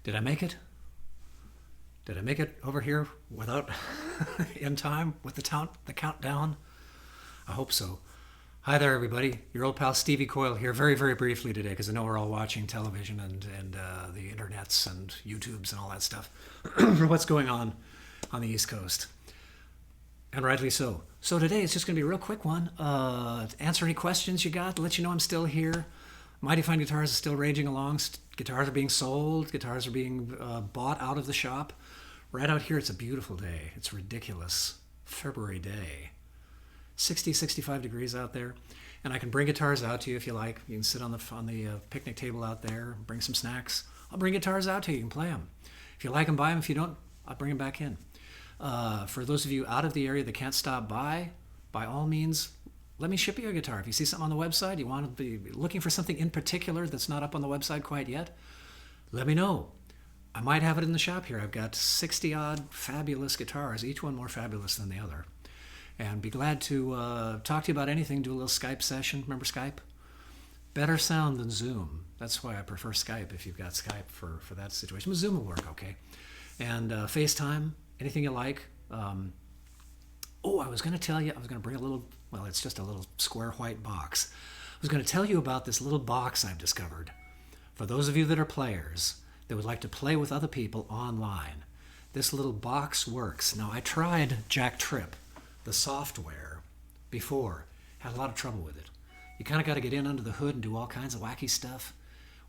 Did I make it? Did I make it over here without in time with the countdown? I hope so. Hi there, everybody. Your old pal Stevie Coyle here, very, very briefly today, because I know we're all watching television and the internets and YouTubes and all that stuff for what's going on the East Coast. And rightly so. So today it's just going to be a real quick one. Answer any questions you got, let you know I'm still here. Mighty Fine Guitars is still raging along. Guitars are being sold. Guitars are being bought out of the shop. Right out here, it's a beautiful day. It's a ridiculous February day. 60, 65 degrees out there. And I can bring guitars out to you if you like. You can sit on the picnic table out there, bring some snacks. I'll bring guitars out to you. You can play them. If you like them, buy them. If you don't, I'll bring them back in. For those of you out of the area that can't stop by all means, let me ship you a guitar. If you see something on the website, you want to be looking for something in particular that's not up on the website quite yet, let me know. I might have it in the shop here. I've got 60-odd fabulous guitars, each one more fabulous than the other. And be glad to talk to you about anything, do a little Skype session. Remember Skype? Better sound than Zoom. That's why I prefer Skype if you've got Skype for that situation. But Zoom will work okay. And FaceTime, anything you like. I was going to tell you, I was going to bring a little, well, it's just a little square white box. I was going to tell you about this little box I've discovered. For those of you that are players that would like to play with other people online, this little box works. Now, I tried JackTrip, the software, before. Had a lot of trouble with it. You kind of got to get in under the hood and do all kinds of wacky stuff.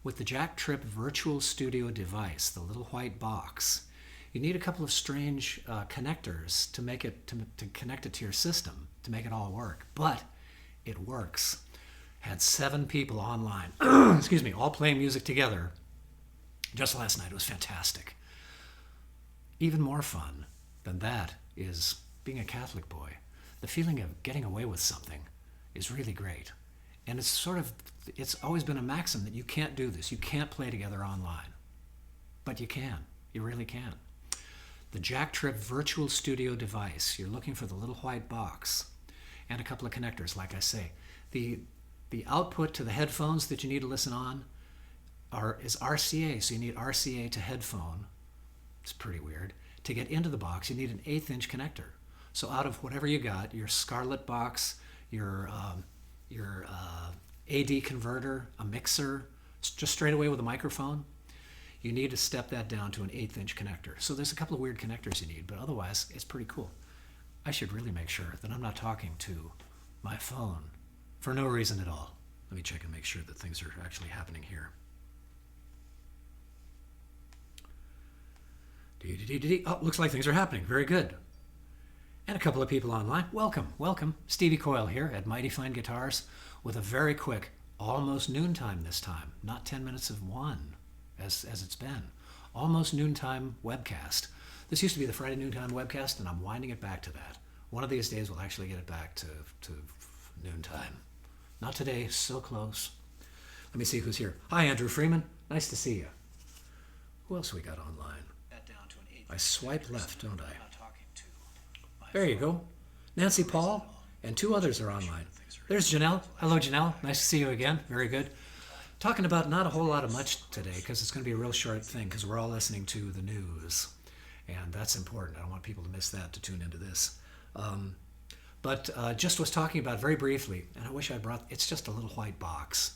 With the JackTrip Virtual Studio device, the little white box, you need a couple of strange connectors to make it to connect it to your system to make it all work. But it works. Had 7 people online, excuse me, all playing music together just last night. It was fantastic. Even more fun than that is being a Catholic boy. The feeling of getting away with something is really great. And it's always been a maxim that you can't do this. You can't play together online. But you can. You really can. The JackTrip Virtual Studio device, you're looking for the little white box and a couple of connectors, like I say. The output to the headphones that you need to listen on is RCA, so you need RCA to headphone. It's pretty weird. To get into the box, you need an 1/8-inch connector. So out of whatever you got, your Scarlett box, your AD converter, a mixer, just straight away with a microphone, you need to step that down to an 1/8-inch connector. So there's a couple of weird connectors you need, but otherwise it's pretty cool. I should really make sure that I'm not talking to my phone for no reason at all. Let me check and make sure that things are actually happening here. Oh, looks like things are happening. Very good. And a couple of people online. Welcome. Stevie Coyle here at Mighty Fine Guitars with a very quick, almost noontime this time. Not 10 minutes of 1 as it's been. Almost noontime webcast. This used to be the Friday noontime webcast, and I'm winding it back to that. One of these days we'll actually get it back to noontime. Not today, so close. Let me see who's here. Hi, Andrew Freeman. Nice to see you. Who else we got online? I swipe left, don't I? There you go. Nancy Paul and 2 others are online. There's Janelle. Hello, Janelle. Nice to see you again. Very good. Talking about not a whole lot of much today because it's going to be a real short thing because we're all listening to the news. And that's important. I don't want people to miss that to tune into this. But just was talking about very briefly, and I wish I brought, it's just a little white box.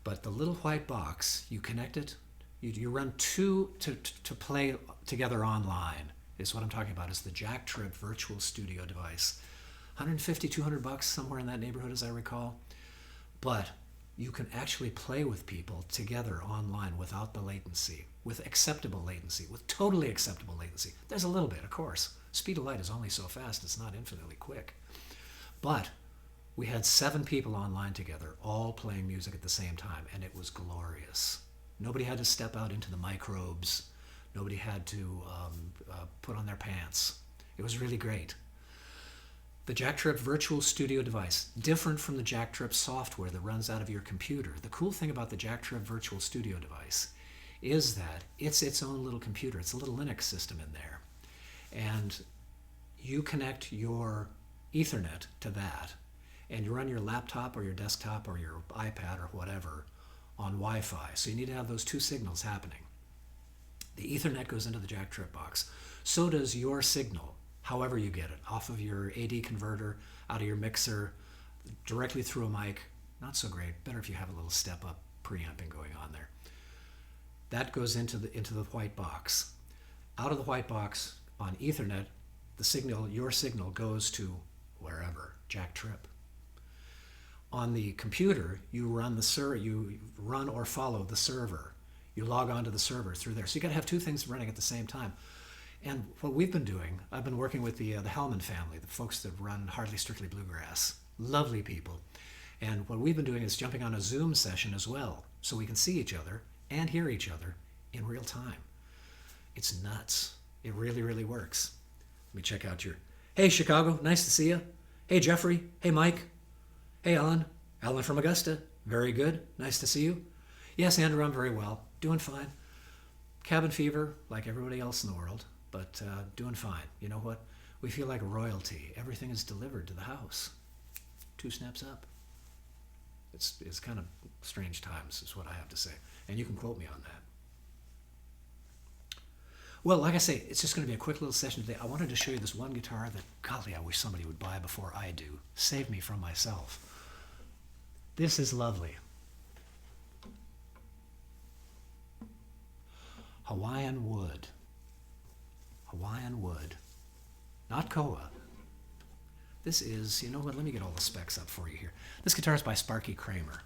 But the little white box, you connect it, you run 2 to play together online, is what I'm talking about, is the JackTrip Virtual Studio device. $150, $200, somewhere in that neighborhood as I recall. But you can actually play with people together online without the latency, with acceptable latency, with totally acceptable latency. There's a little bit, of course. Speed of light is only so fast, it's not infinitely quick. But we had 7 people online together, all playing music at the same time, and it was glorious. Nobody had to step out into the microbes. Nobody had to put on their pants. It was really great. The JackTrip Virtual Studio device, different from the JackTrip software that runs out of your computer. The cool thing about the JackTrip Virtual Studio device is that it's its own little computer. It's a little Linux system in there. And you connect your Ethernet to that, and you run your laptop or your desktop or your iPad or whatever on Wi-Fi. So you need to have those 2 signals happening. Ethernet goes into the JackTrip box. So does your signal, however you get it, off of your AD converter, out of your mixer, directly through a mic. Not so great. Better if you have a little step-up preamping going on there. That goes into the white box. Out of the white box on Ethernet, the signal, your signal, goes to wherever, JackTrip. On the computer, you run or follow the server. You log on to the server through there. So you got to have two things running at the same time. And what we've been doing, I've been working with the Hellman family, the folks that run Hardly Strictly Bluegrass. Lovely people. And what we've been doing is jumping on a Zoom session as well, so we can see each other and hear each other in real time. It's nuts. It really, really works. Let me check out your... Hey, Chicago. Nice to see you. Hey, Jeffrey. Hey, Mike. Hey, Alan. Alan from Augusta. Very good. Nice to see you. Yes, Andrew, I'm very well. Doing fine. Cabin fever, like everybody else in the world, but doing fine. You know what? We feel like royalty. Everything is delivered to the house. 2 snaps up. It's kind of strange times, is what I have to say. And you can quote me on that. Well, like I say, it's just going to be a quick little session today. I wanted to show you this one guitar that, golly, I wish somebody would buy before I do. Save me from myself. This is lovely. Hawaiian wood. Hawaiian wood. Not koa. This is, you know what, let me get all the specs up for you here. This guitar is by Sparky Kramer.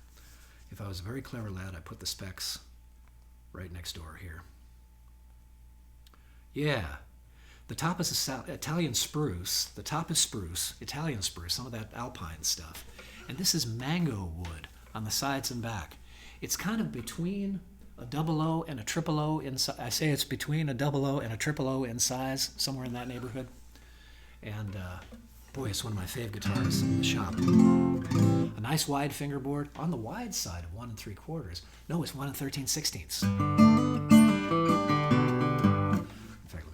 If I was a very clever lad, I'd put the specs right next door here. Yeah, the top is Italian spruce. The top is spruce, Italian spruce, some of that alpine stuff. And this is mango wood on the sides and back. It's kind of between a double O and a triple O in size. I say it's between a double O and a triple O in size, somewhere in that neighborhood. And boy, it's one of my favorite guitars in the shop. A nice wide fingerboard on the wide side of 1 3/4. No, it's 1 13/16.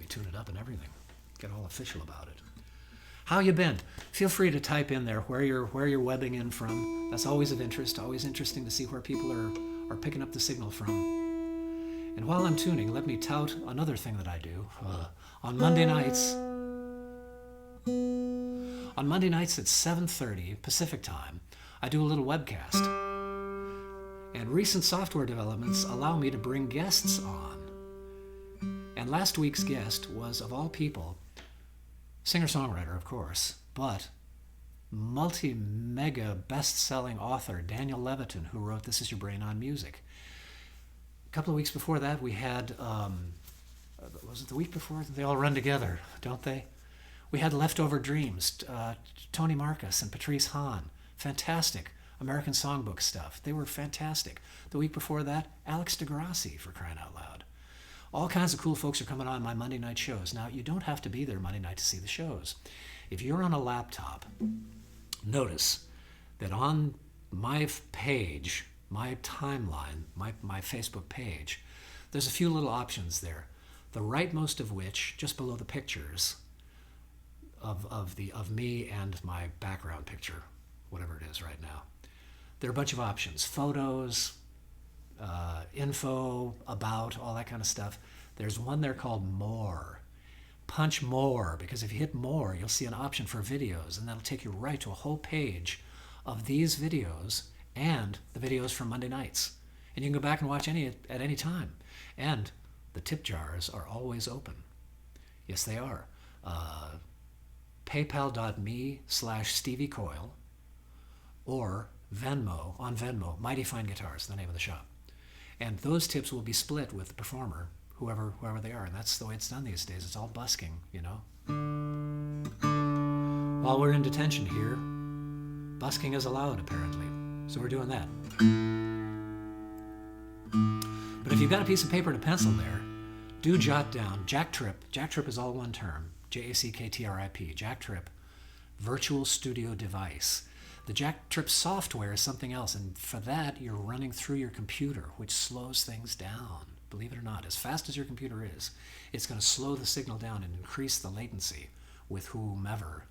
Tune it up and everything. Get all official about it. How you been? Feel free to type in there where you're webbing in from. That's always of interest. Always interesting to see where people are picking up the signal from. And while I'm tuning, let me tout another thing that I do. On Monday nights at 7:30 Pacific time, I do a little webcast. And recent software developments allow me to bring guests on. And last week's guest was, of all people, singer-songwriter, of course, but multi-mega best-selling author Daniel Levitin, who wrote This Is Your Brain on Music. A couple of weeks before that, we had, was it the week before? They all run together, don't they? We had Leftover Dreams, Tony Marcus and Patrice Hahn. Fantastic American songbook stuff. They were fantastic. The week before that, Alex DeGrassi, for crying out loud. All kinds of cool folks are coming on my Monday night shows. Now, you don't have to be there Monday night to see the shows. If you're on a laptop, notice that on my page, my timeline, my Facebook page, there's a few little options there. The rightmost of which, just below the pictures of me and my background picture, whatever it is right now, there are a bunch of options. Photos, info, about, all that kind of stuff. There's one there called More. Punch More, because if you hit More, you'll see an option for videos, and that'll take you right to a whole page of these videos and the videos from Monday nights. And you can go back and watch any at any time. And the tip jars are always open. Yes, they are. PayPal.me/Stevie Coyle or Venmo, on Venmo, Mighty Fine Guitars, the name of the shop. And those tips will be split with the performer, whoever they are. And that's the way it's done these days. It's all busking, you know. While we're in detention here, busking is allowed, apparently. So we're doing that. But if you've got a piece of paper and a pencil there, do jot down JackTrip. JackTrip is all one term. JackTrip. JackTrip. Virtual Studio Device. The JackTrip software is something else, and for that, you're running through your computer, which slows things down. Believe it or not, as fast as your computer is, it's going to slow the signal down and increase the latency with whomever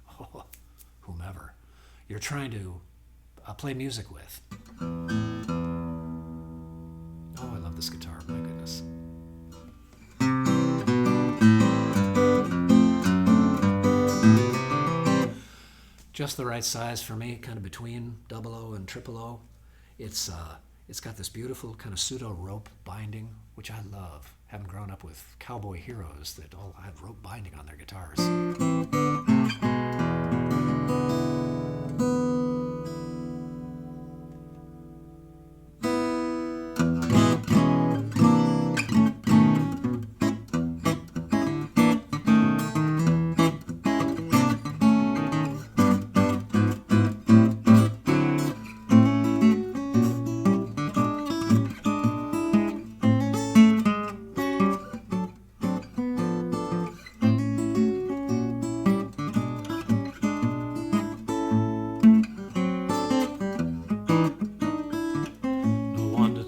you're trying to play music with. Oh, I love this guitar, my goodness. just the right size for me, kind of between double O and triple O. It's got this beautiful kind of pseudo rope binding, which I love, having grown up with cowboy heroes that all had rope binding on their guitars.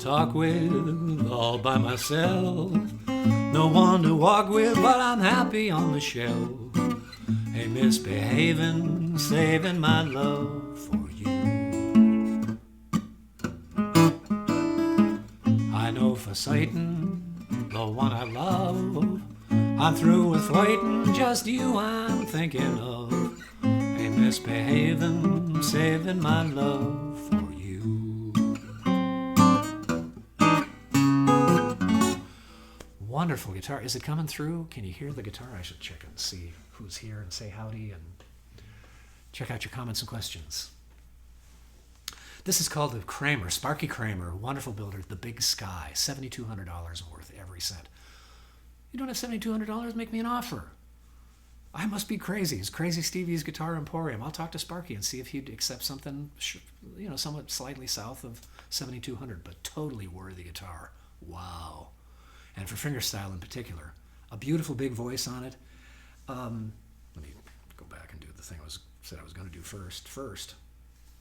Talk with all by myself, no one to walk with, but I'm happy on the shelf. Hey, misbehaving, saving my love for you. I know for certain, the one I love, I'm through with fighting, just you I'm thinking of. Hey, misbehaving, saving my love for you. Wonderful guitar. Is it coming through? Can you hear the guitar? I should check and see who's here and say howdy and check out your comments and questions. This is called the Kramer, Sparky Kramer, wonderful builder, the Big Skye, $7,200 worth every cent. You don't have $7,200? Make me an offer. I must be crazy. It's Crazy Stevie's Guitar Emporium. I'll talk to Sparky and see if he'd accept something, somewhat slightly south of $7,200, but totally worthy guitar. Wow. And for fingerstyle in particular, a beautiful big voice on it. Let me go back and do the thing I said I was going to do first.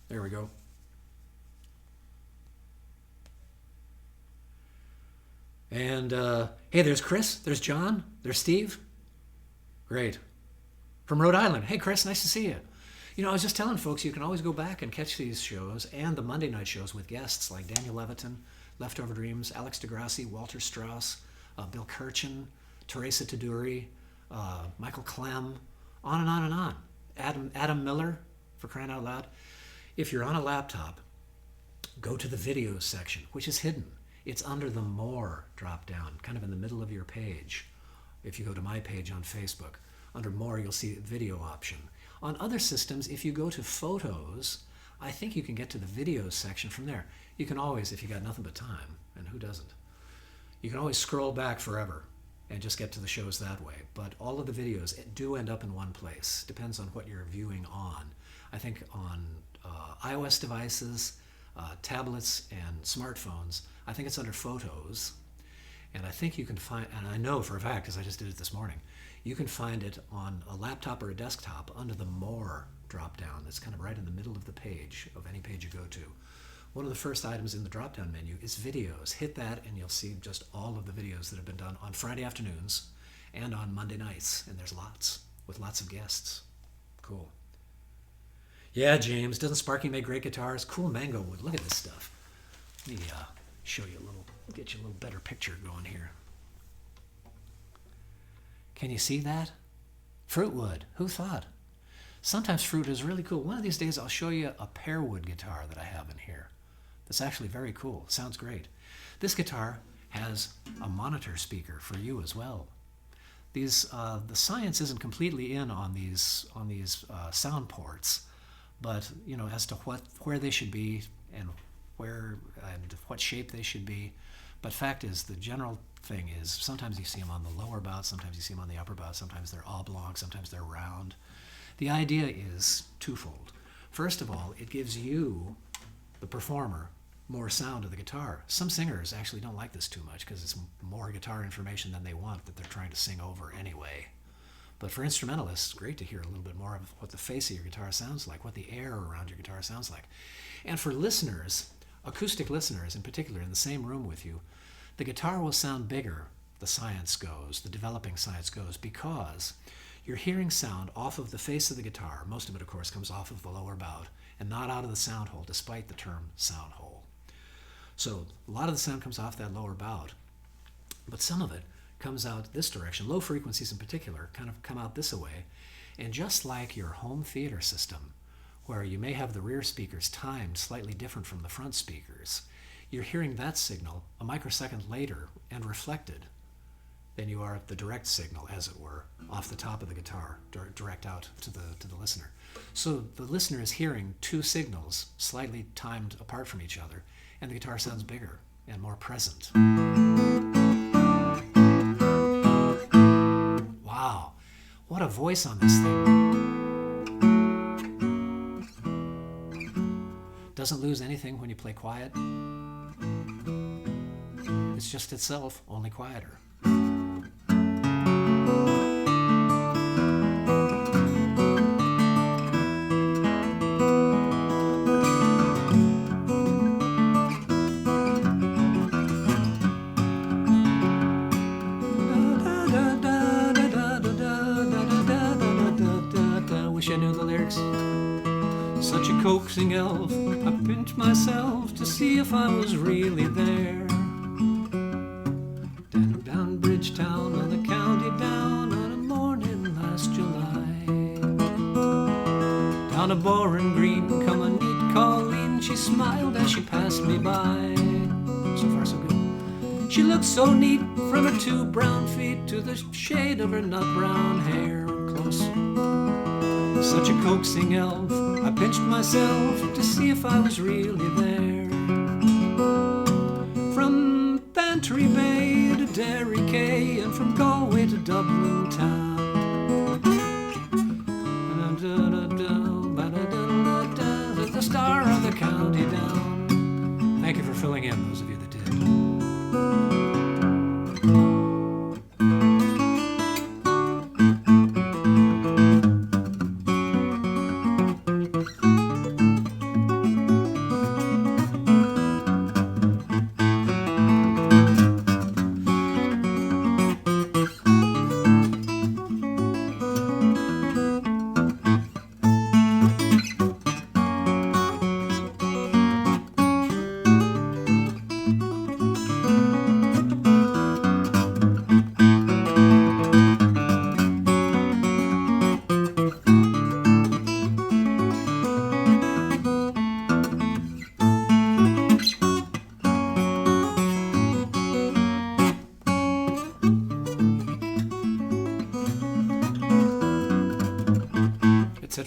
There we go. And hey, there's Chris, there's John, there's Steve. Great. From Rhode Island. Hey, Chris, nice to see you. I was just telling folks you can always go back and catch these shows and the Monday night shows with guests like Daniel Levitin, Leftover Dreams, Alex DeGrassi, Walter Strauss, Bill Kirchen, Teresa Taduri, Michael Clem, on and on and on. Adam Miller, for crying out loud. If you're on a laptop, go to the videos section, which is hidden. It's under the More drop-down, kind of in the middle of your page. If you go to my page on Facebook, under More, you'll see a video option. On other systems, if you go to Photos, I think you can get to the videos section from there. You can always, if you got nothing but time, and who doesn't, you can always scroll back forever and just get to the shows that way. But all of the videos do end up in one place. Depends on what you're viewing on. I think on iOS devices, tablets, and smartphones, I think it's under Photos. And I think you can find, and I know for a fact, because I just did it this morning, you can find it on a laptop or a desktop under the More drop-down. It's kind of right in the middle of the page, of any page you go to. One of the first items in the drop-down menu is videos. Hit that and you'll see just all of the videos that have been done on Friday afternoons and on Monday nights. And there's lots, with lots of guests. Cool. Yeah, James, doesn't Sparky make great guitars? Cool mango wood. Look at this stuff. Let me show you a little, get you a little better picture going here. Can you see that? Fruit wood. Who thought? Sometimes fruit is really cool. One of these days I'll show you a pear wood guitar that I have in here. That's actually very cool. Sounds great. This guitar has a monitor speaker for you as well. The science isn't completely in on these sound ports, but as to where they should be and what shape they should be. But fact is, the general thing is sometimes you see them on the lower bout, sometimes you see them on the upper bout, sometimes they're oblong, sometimes they're round. The idea is twofold. First of all, it gives you, the performer, more sound of the guitar. Some singers actually don't like this too much because it's more guitar information than they want that they're trying to sing over anyway. But for instrumentalists, it's great to hear a little bit more of what the face of your guitar sounds like, what the air around your guitar sounds like. And for listeners, acoustic listeners in particular, in the same room with you, the guitar will sound bigger, the science goes, the developing science goes, because you're hearing sound off of the face of the guitar. Most of it, of course, comes off of the lower bout and not out of the sound hole, despite the term sound hole. So a lot of the sound comes off that lower bout, but some of it comes out this direction. Low frequencies in particular kind of come out this way. And just like your home theater system where you may have the rear speakers timed slightly different from the front speakers. You're hearing that signal a microsecond later and reflected than you are the direct signal, as it were, off the top of the guitar, direct out to the listener. So the listener is hearing two signals slightly timed apart from each other, and the guitar sounds bigger and more present. Wow, what a voice on this thing. Doesn't lose anything when you play quiet. It's just itself, only quieter. Wish I knew the lyrics. Such a coaxing elf, I pinched myself to see if I was really there. Down Bridgetown on the county down on a morning last July. Down a Boring Green come a neat Colleen, she smiled as she passed me by. So far so good. She looked so neat from her two brown feet to the shade of her nut brown hair. Close. Such a coaxing elf, I pinched myself to see if I was really there. From Bantry Bay to Derry Quay, and from Galway to Dublin town. The star of the county down. Thank you for filling in, those of you that did.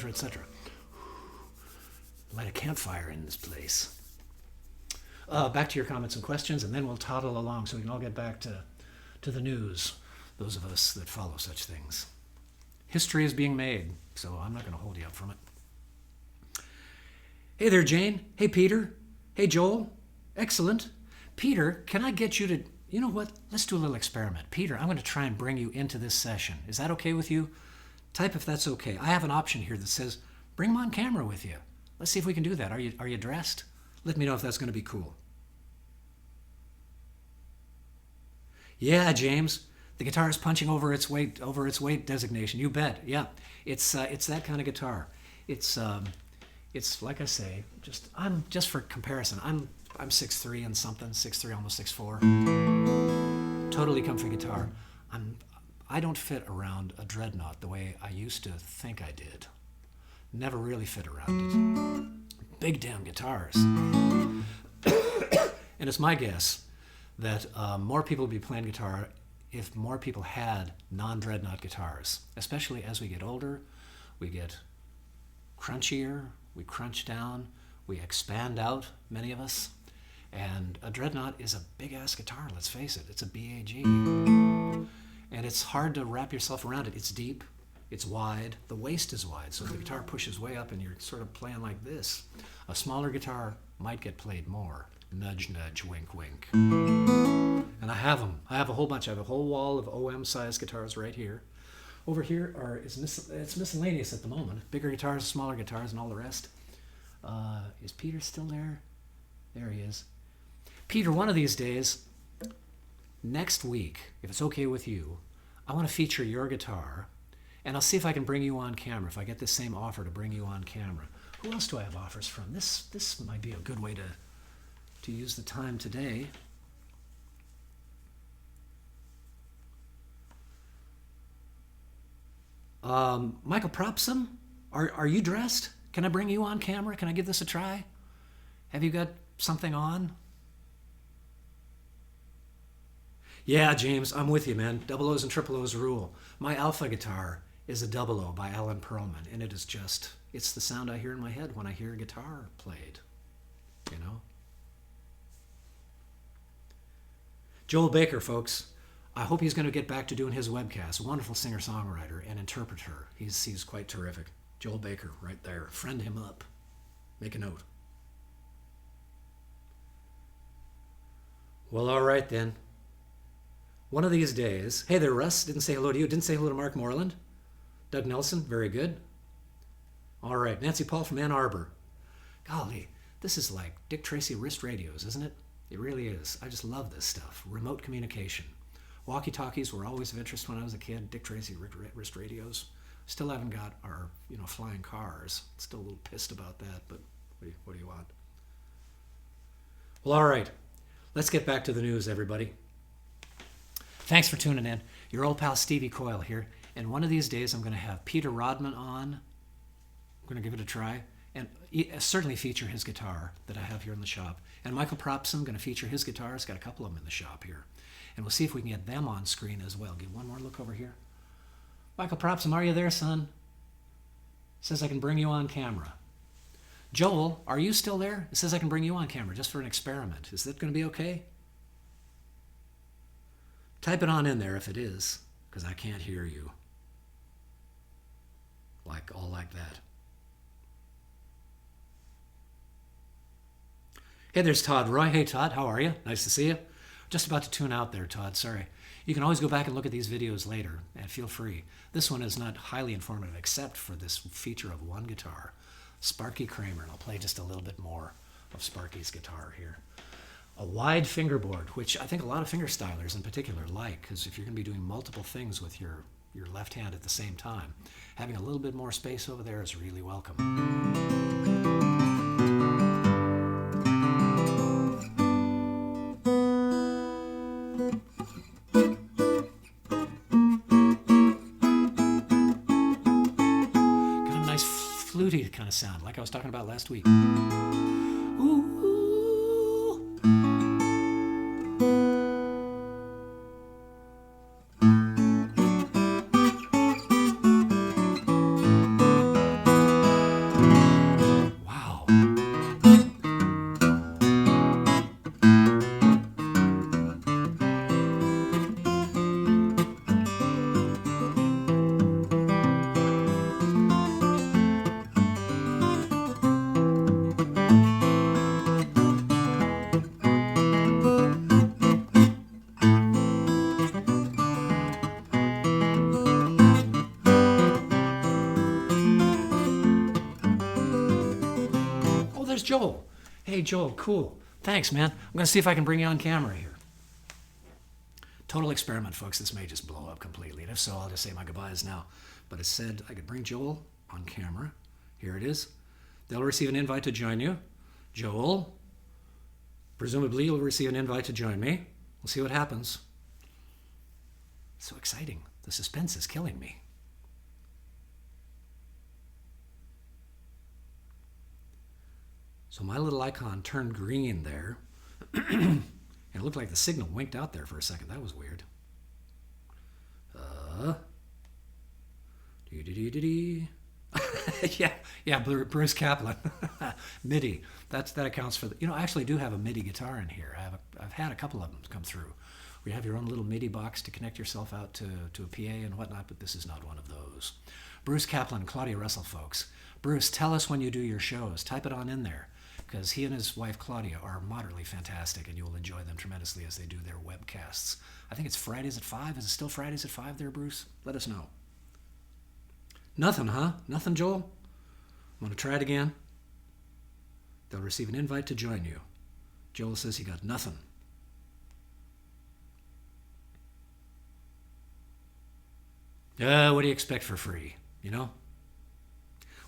Etc. Light a campfire in this place. Back to your comments and questions, and then we'll toddle along so we can all get back to the news, those of us that follow such things. History is being made, so I'm not going to hold you up from it. Hey there, Jane. Hey, Peter. Hey, Joel. Excellent. Peter, can I get you to... You know what? Let's do a little experiment. Peter, I'm going to try and bring you into this session. Is that okay with you? Type if that's okay. I have an option here that says, bring them on camera with you. Let's see if we can do that. Are you dressed? Let me know if that's going to be cool. Yeah, James. The guitar is punching over its weight designation. You bet. Yeah. It's that kind of guitar. It's like I say, just for comparison, I'm 6'3" and something, 6'3", almost 6'4". Totally comfy guitar. I don't fit around a dreadnought the way I used to think I did. Never really fit around it. Big damn guitars. And it's my guess that more people would be playing guitar if more people had non-dreadnought guitars. Especially as we get older, we get crunchier, we crunch down, we expand out, many of us. And a dreadnought is a big-ass guitar, let's face it. It's a BAG. And it's hard to wrap yourself around it. It's deep, it's wide, the waist is wide, so the guitar pushes way up and you're sort of playing like this. A smaller guitar might get played more. Nudge, nudge, wink, wink. And I have them. I have a whole bunch. I have a whole wall of OM-sized guitars right here. Over here it's miscellaneous at the moment. Bigger guitars, smaller guitars, and all the rest. Is Peter still there? There he is. Peter, one of these days, next week, if it's okay with you, I want to feature your guitar, and I'll see if I can bring you on camera, if I get this same offer to bring you on camera. Who else do I have offers from? This might be a good way to use the time today. Michael Propsom, are you dressed? Can I bring you on camera? Can I give this a try? Have you got something on? Yeah, James, I'm with you, man. Double O's and triple O's rule. My alpha guitar is a double O by Alan Perlman, and it is just, it's the sound I hear in my head when I hear a guitar played, you know? Joel Baker, folks. I hope he's going to get back to doing his webcast. Wonderful singer-songwriter and interpreter. He's quite terrific. Joel Baker, right there. Friend him up. Make a note. Well, all right then. One of these days. Hey there, Russ. Didn't say hello to you. Didn't say hello to Mark Moreland. Doug Nelson. Very good. All right. Nancy Paul from Ann Arbor. Golly, this is like Dick Tracy wrist radios, isn't it? It really is. I just love this stuff. Remote communication. Walkie-talkies were always of interest when I was a kid. Dick Tracy wrist radios. Still haven't got our, flying cars. Still a little pissed about that, but what do you want? Well, all right. Let's get back to the news, everybody. Thanks for tuning in. Your old pal Stevie Coyle here. And one of these days I'm going to have Peter Rodman on. I'm going to give it a try. And certainly feature his guitar that I have here in the shop. And Michael Propson, going to feature his guitars. Got a couple of them in the shop here. And we'll see if we can get them on screen as well. Give one more look over here. Michael Propson, are you there, son? Says I can bring you on camera. Joel, are you still there? It says I can bring you on camera just for an experiment. Is that going to be okay? Type it on in there if it is, because I can't hear you. Like that. Hey, there's Todd Roy. Hey, Todd, how are you? Nice to see you. Just about to tune out there, Todd. Sorry. You can always go back and look at these videos later, and feel free. This one is not highly informative except for this feature of one guitar, Sparky Kramer, and I'll play just a little bit more of Sparky's guitar here. A wide fingerboard, which I think a lot of finger stylers in particular like, because if you're going to be doing multiple things with your left hand at the same time, having a little bit more space over there is really welcome. Kind of sound, like I was talking about last week. Ooh. Wow. There's Joel. Hey, Joel, cool. Thanks, man. I'm going to see if I can bring you on camera here. Total experiment, folks. This may just blow up completely. And if so, I'll just say my goodbyes now. But it said I could bring Joel on camera. Here it is. They'll receive an invite to join you. Joel, presumably you'll receive an invite to join me. We'll see what happens. It's so exciting. The suspense is killing me. So my little icon turned green there, and it looked like the signal winked out there for a second. That was weird. Yeah, Bruce Kaplan. MIDI. That accounts for the. I actually do have a MIDI guitar in here. I've had a couple of them come through. Where you have your own little MIDI box to connect yourself out to a PA and whatnot, but this is not one of those. Bruce Kaplan, Claudia Russell, folks. Bruce, tell us when you do your shows. Type it on in there. Because he and his wife Claudia are moderately fantastic, and you will enjoy them tremendously as they do their webcasts. I think it's Fridays at 5. Is it still Fridays at 5 there, Bruce? Let us know. Nothing, huh? Nothing, Joel? I'm going to try it again. They'll receive an invite to join you. Joel says he got nothing. What do you expect for free,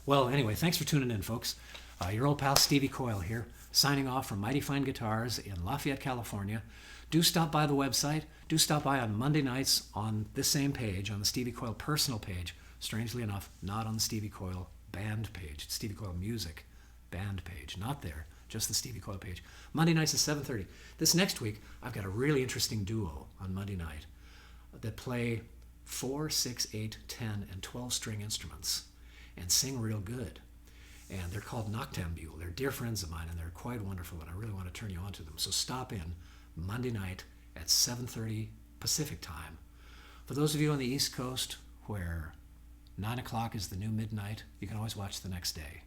Well, anyway, thanks for tuning in, folks. Your old pal Stevie Coyle here, signing off from Mighty Fine Guitars in Lafayette, California. Do stop by the website. Do stop by on Monday nights on this same page, on the Stevie Coyle personal page. Strangely enough, not on the Stevie Coyle band page. It's Stevie Coyle Music band page. Not there, just the Stevie Coyle page. Monday nights at 7:30. This next week, I've got a really interesting duo on Monday night that play 4, 6, 8, 10, and 12 string instruments and sing real good. And they're called Noctambule. They're dear friends of mine, and they're quite wonderful, and I really want to turn you on to them. So stop in Monday night at 7:30 Pacific time. For those of you on the East Coast where 9 o'clock is the new midnight, you can always watch the next day.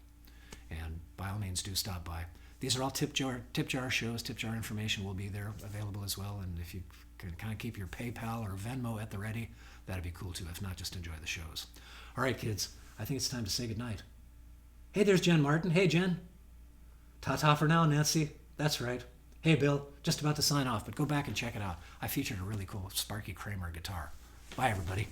And by all means, do stop by. These are all tip jar shows. Tip jar information will be there available as well. And if you can kind of keep your PayPal or Venmo at the ready, that'd be cool too. If not, just enjoy the shows. All right, kids, I think it's time to say goodnight. Hey, there's Jen Martin. Hey, Jen. Ta-ta for now, Nancy. That's right. Hey, Bill. Just about to sign off, but go back and check it out. I featured a really cool Sparky Kramer guitar. Bye, everybody.